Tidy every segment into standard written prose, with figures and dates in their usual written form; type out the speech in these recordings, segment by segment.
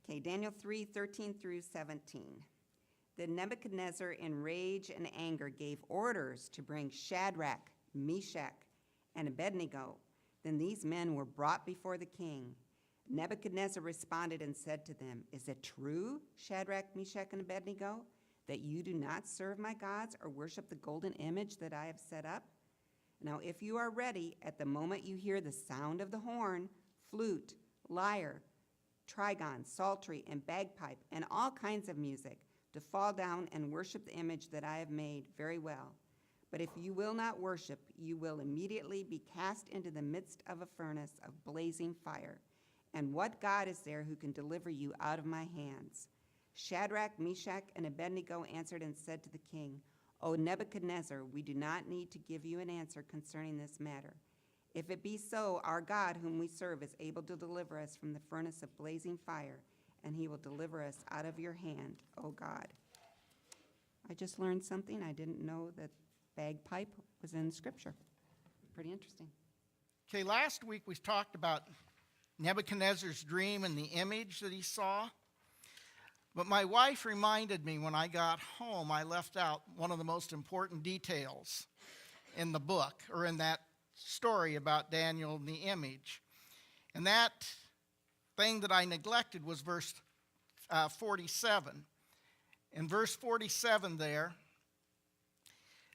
Okay, Daniel 3:13 through 17. Then Nebuchadnezzar, in rage and anger, gave orders to bring Shadrach, Meshach, and Abednego. Then these men were brought before the king. Nebuchadnezzar responded and said to them, "Is it true, Shadrach, Meshach, and Abednego, that you do not serve my gods or worship the golden image that I have set up? Now, if you are ready, at the moment you hear the sound of the horn, flute, lyre, trigon, psaltery, and bagpipe, and all kinds of music, to fall down and worship the image that I have made, very well. But if you will not worship, you will immediately be cast into the midst of a furnace of blazing fire. And what God is there who can deliver you out of my hands?" Shadrach, Meshach, and Abednego answered and said to the king, "O Nebuchadnezzar, we do not need to give you an answer concerning this matter. If it be so, our God, whom we serve, is able to deliver us from the furnace of blazing fire, and he will deliver us out of your hand, O God." I just learned something. I didn't know that bagpipe was in Scripture. Pretty interesting. Okay, last week we talked about Nebuchadnezzar's dream and the image that he saw. But my wife reminded me when I got home, I left out one of the most important details in the book, or in that story about Daniel and the image. And that thing that I neglected was verse 47. In verse 47 there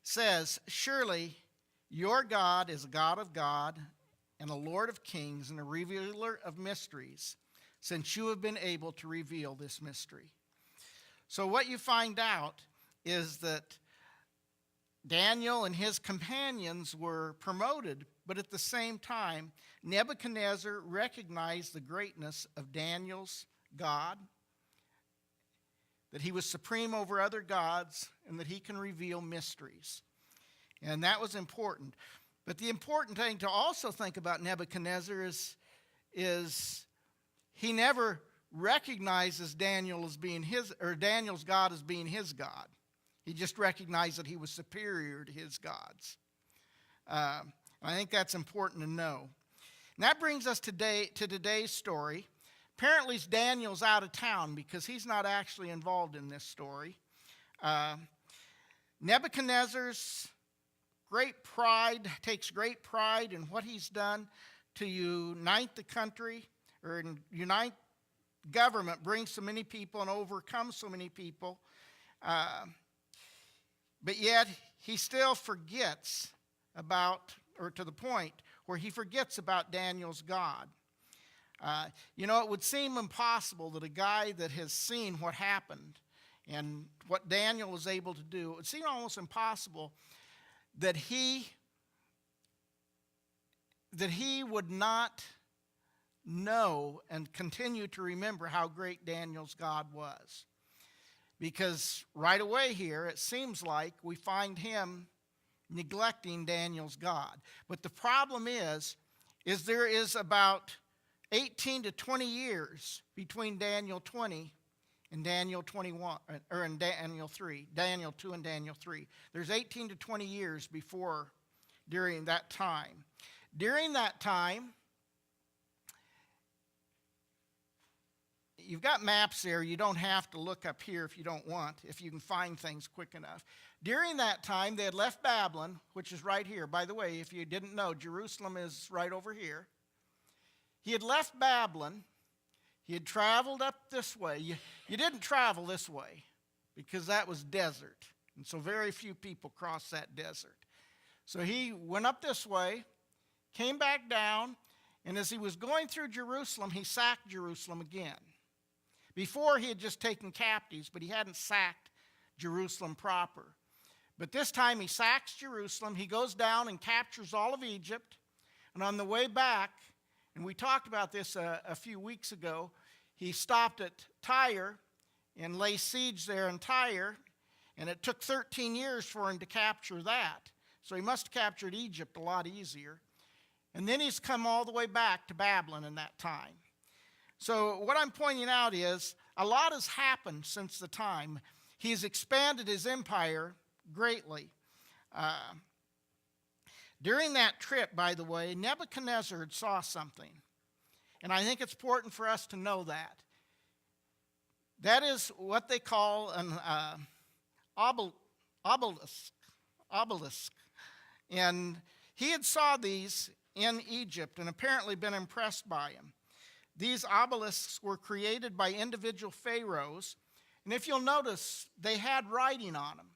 says, "Surely your God is a God of God and a Lord of kings and a revealer of mysteries, since you have been able to reveal this mystery." So what you find out is that Daniel and his companions were promoted, but at the same time, Nebuchadnezzar recognized the greatness of Daniel's God, that he was supreme over other gods, and that he can reveal mysteries. And that was important. But the important thing to also think about Nebuchadnezzar is he never recognizes Daniel as being Daniel's God as being his God. He just recognized that he was superior to his gods. I think that's important to know. And that brings us to today's story. Apparently Daniel's out of town because he's not actually involved in this story. Nebuchadnezzar's takes great pride in what he's done to unite the country, or unite government, bring so many people and overcome so many people. But yet he still forgets about, or to the point where he forgets about Daniel's God. It would seem impossible that a guy that has seen what happened and what Daniel was able to do, it would seem almost impossible that he would not know and continue to remember how great Daniel's God was. Because right away here, it seems like we find him neglecting Daniel's God. But the problem is there is about 18 to 20 years between Daniel 20 and Daniel 21, or in Daniel 3, Daniel 2 and Daniel 3. There's 18 to 20 years during that time. During that time, you've got maps there. You don't have to look up here if you don't want, if you can find things quick enough. During that time, they had left Babylon, which is right here. By the way, if you didn't know, Jerusalem is right over here. He had left Babylon. He had traveled up this way. You didn't travel this way because that was desert. And so very few people crossed that desert. So he went up this way, came back down, and as he was going through Jerusalem, he sacked Jerusalem again. Before, he had just taken captives, but he hadn't sacked Jerusalem proper. But this time, he sacks Jerusalem. He goes down and captures all of Egypt. And on the way back, and we talked about this a few weeks ago, he stopped at Tyre and lay siege there in Tyre. And it took 13 years for him to capture that. So he must have captured Egypt a lot easier. And then he's come all the way back to Babylon in that time. So what I'm pointing out is a lot has happened since the time. He's expanded his empire greatly. During that trip, by the way, Nebuchadnezzar saw something. And I think it's important for us to know that. That is what they call an obelisk. Obelisk. And he had saw these in Egypt and apparently been impressed by them. These obelisks were created by individual pharaohs, and if you'll notice, they had writing on them.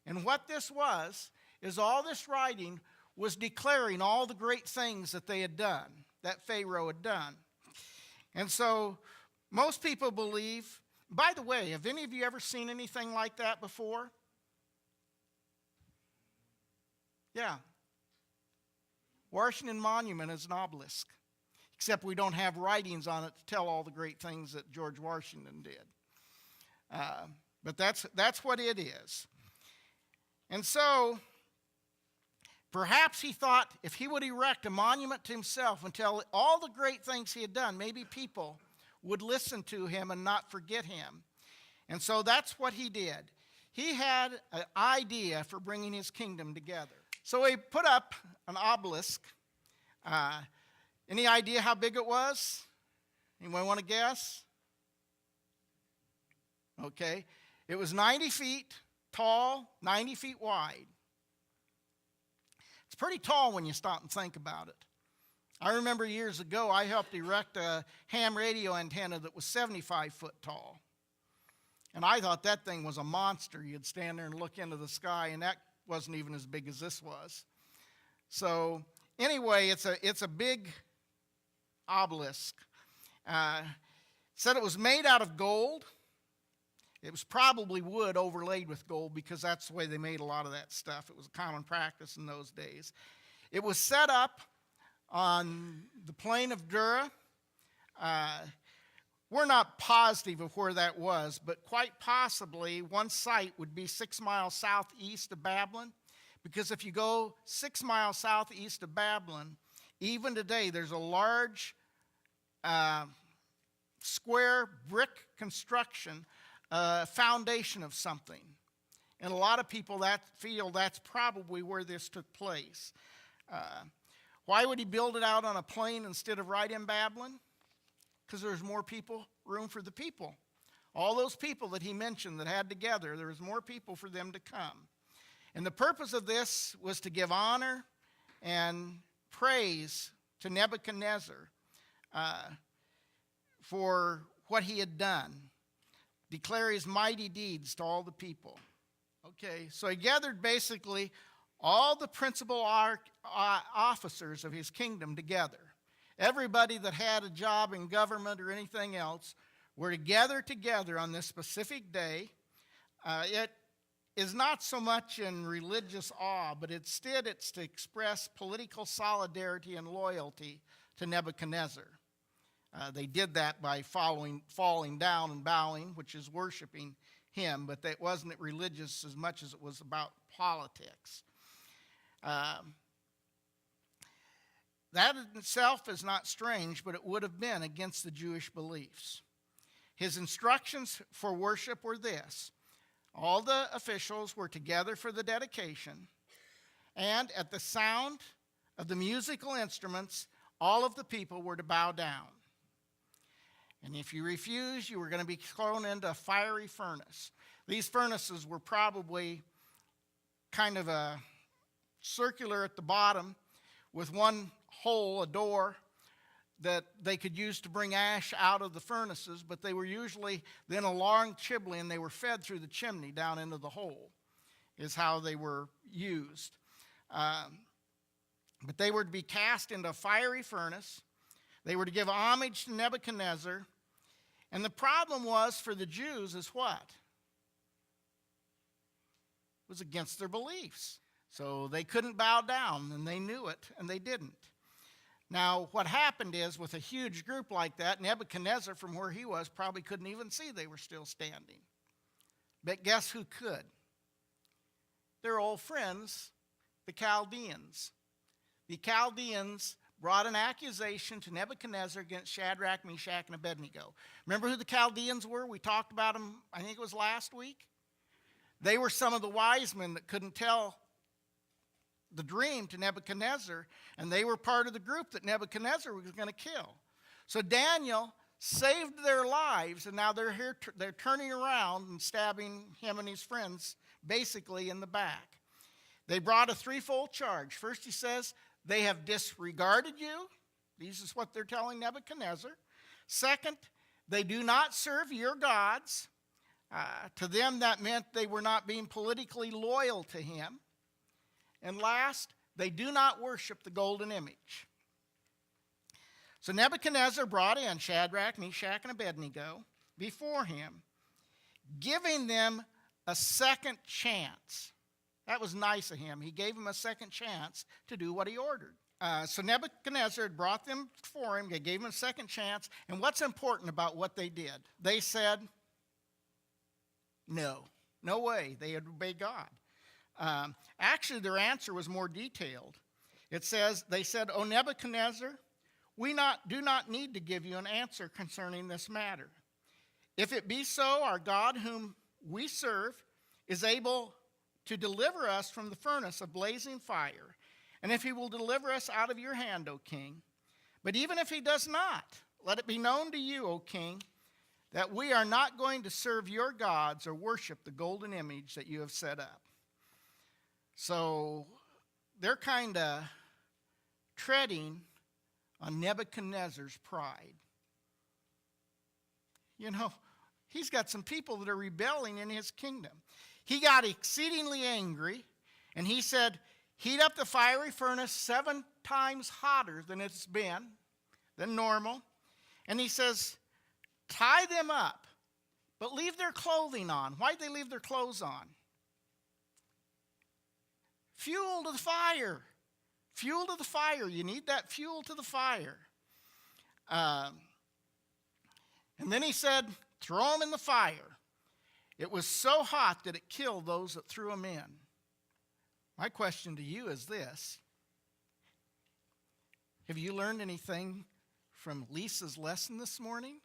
And what this was, is all this writing was declaring all the great things that they had done, that Pharaoh had done. And so most people believe, by the way, have any of you ever seen anything like that before? Yeah. Washington Monument is an obelisk, except we don't have writings on it to tell all the great things that George Washington did. But that's what it is. And so, perhaps he thought if he would erect a monument to himself and tell all the great things he had done, maybe people would listen to him and not forget him. And so that's what he did. He had an idea for bringing his kingdom together. So he put up an obelisk. Any idea how big it was? Anyone want to guess? Okay. It was 90 feet tall, 90 feet wide. It's pretty tall when you stop and think about it. I remember years ago I helped erect a ham radio antenna that was 75 foot tall. And I thought that thing was a monster. You'd stand there and look into the sky, and that wasn't even as big as this was. So anyway, it's a big obelisk. Said it was made out of gold. It was probably wood overlaid with gold because that's the way they made a lot of that stuff. It was a common practice in those days. It was set up on the plain of Dura. We're not positive of where that was, but quite possibly one site would be 6 miles southeast of Babylon, because if you go 6 miles southeast of Babylon, even today there's a large square brick construction foundation of something. And a lot of people that feel that's probably where this took place. Why would he build it out on a plain instead of right in Babylon? Because there's more people, room for the people. All those people that he mentioned that had together, there was more people for them to come. And the purpose of this was to give honor and praise to Nebuchadnezzar for what he had done. Declare his mighty deeds to all the people. Okay, so he gathered basically all the principal officers of his kingdom together. Everybody that had a job in government or anything else were together on this specific day. It is not so much in religious awe, but instead it's to express political solidarity and loyalty to Nebuchadnezzar. They did that by falling down and bowing, which is worshiping him, but that wasn't religious as much as it was about politics. That in itself is not strange, but it would have been against the Jewish beliefs. His instructions for worship were this: all the officials were together for the dedication, and at the sound of the musical instruments, all of the people were to bow down. And if you refuse, you were going to be thrown into a fiery furnace. These furnaces were probably kind of a circular at the bottom with one hole, a door, that they could use to bring ash out of the furnaces, but they were usually then a long chimney, and they were fed through the chimney down into the hole, is how they were used. But they were to be cast into a fiery furnace. They were to give homage to Nebuchadnezzar. And the problem was for the Jews is what? It was against their beliefs. So they couldn't bow down, and they knew it, and they didn't. Now, what happened is, with a huge group like that, Nebuchadnezzar, from where he was, probably couldn't even see they were still standing. But guess who could? Their old friends, the Chaldeans. The Chaldeans brought an accusation to Nebuchadnezzar against Shadrach, Meshach, and Abednego. Remember who the Chaldeans were? We talked about them, I think it was last week. They were some of the wise men that couldn't tell the dream to Nebuchadnezzar, and they were part of the group that Nebuchadnezzar was going to kill. So Daniel saved their lives, and now they're here. They're turning around and stabbing him and his friends basically in the back. They brought a threefold charge. First, he says, they have disregarded you. This is what they're telling Nebuchadnezzar. Second, they do not serve your gods. To them, that meant they were not being politically loyal to him. And last, they do not worship the golden image. So Nebuchadnezzar brought in Shadrach, Meshach, and Abednego before him, giving them a second chance. That was nice of him. He gave them a second chance to do what he ordered. So Nebuchadnezzar had brought them before him. They gave him a second chance. And what's important about what they did? They said, no way. They had obeyed God. Actually, their answer was more detailed. It says, they said, O Nebuchadnezzar, we do not need to give you an answer concerning this matter. If it be so, our God whom we serve is able to deliver us from the furnace of blazing fire, and if he will deliver us out of your hand, O king. But even if he does not, let it be known to you, O king, that we are not going to serve your gods or worship the golden image that you have set up. So they're kind of treading on Nebuchadnezzar's pride. You know, he's got some people that are rebelling in his kingdom. He got exceedingly angry, and he said, heat up the fiery furnace 7 times hotter than it's been, than normal. And he says, tie them up, but leave their clothing on. Why'd they leave their clothes on? Fuel to the fire. Fuel to the fire. You need that fuel to the fire. And then he said, throw them in the fire. It was so hot that it killed those that threw them in. My question to you is this. Have you learned anything from Lisa's lesson this morning?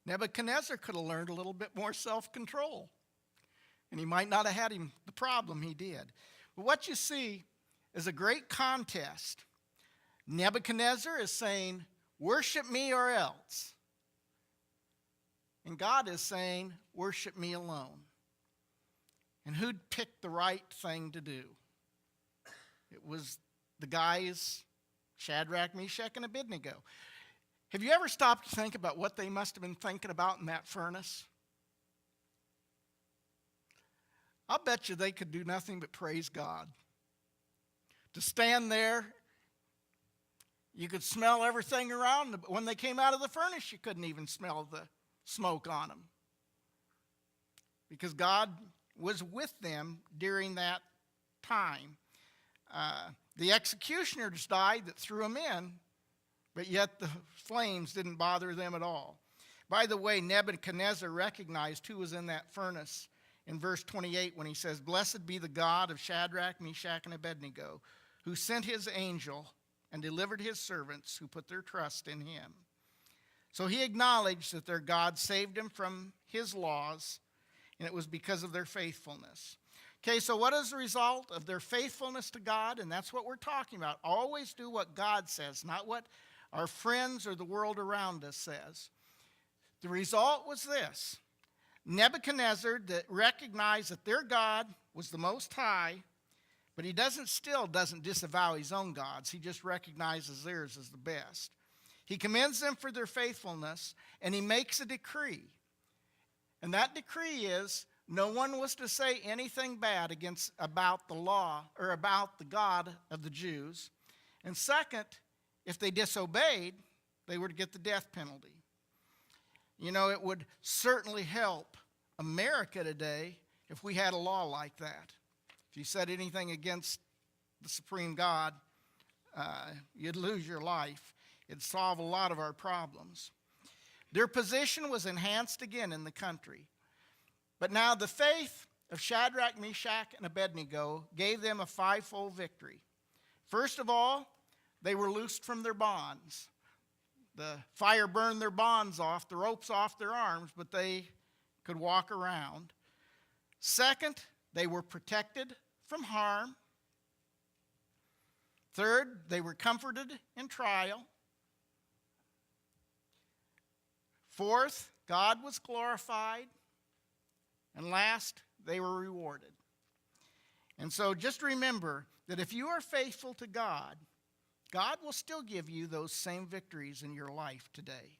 Nebuchadnezzar could have learned a little bit more self-control. And he might not have had the problem he did. But what you see is a great contest. Nebuchadnezzar is saying, worship me or else. And God is saying, worship me alone. And who'd picked the right thing to do? It was the guys, Shadrach, Meshach, and Abednego. Have you ever stopped to think about what they must have been thinking about in that furnace? I'll bet you they could do nothing but praise God. To stand there, you could smell everything around them. But when they came out of the furnace, you couldn't even smell the smoke on them. Because God was with them during that time. The executioners died that threw them in, but yet the flames didn't bother them at all. By the way, Nebuchadnezzar recognized who was in that furnace in verse 28 when he says, blessed be the God of Shadrach, Meshach, and Abednego, who sent his angel and delivered his servants who put their trust in him. So he acknowledged that their God saved him from his laws, and it was because of their faithfulness. Okay, so what is the result of their faithfulness to God? And that's what we're talking about. Always do what God says, not what our friends or the world around us says. The result was this. Nebuchadnezzar recognized that their God was the Most High, but he still doesn't disavow his own gods. He just recognizes theirs as the best. He commends them for their faithfulness, and he makes a decree. And that decree is, no one was to say anything bad about the law or about the God of the Jews. And second, if they disobeyed, they were to get the death penalty. You know, it would certainly help America today if we had a law like that. If you said anything against the supreme God, you'd lose your life. It'd solve a lot of our problems. Their position was enhanced again in the country. But now the faith of Shadrach, Meshach, and Abednego gave them a 5-fold victory. First of all, they were loosed from their bonds. The fire burned their bonds off, the ropes off their arms, but they could walk around. Second, they were protected from harm. Third, they were comforted in trial. Fourth, God was glorified. And last, they were rewarded. And so just remember that if you are faithful to God, God will still give you those same victories in your life today.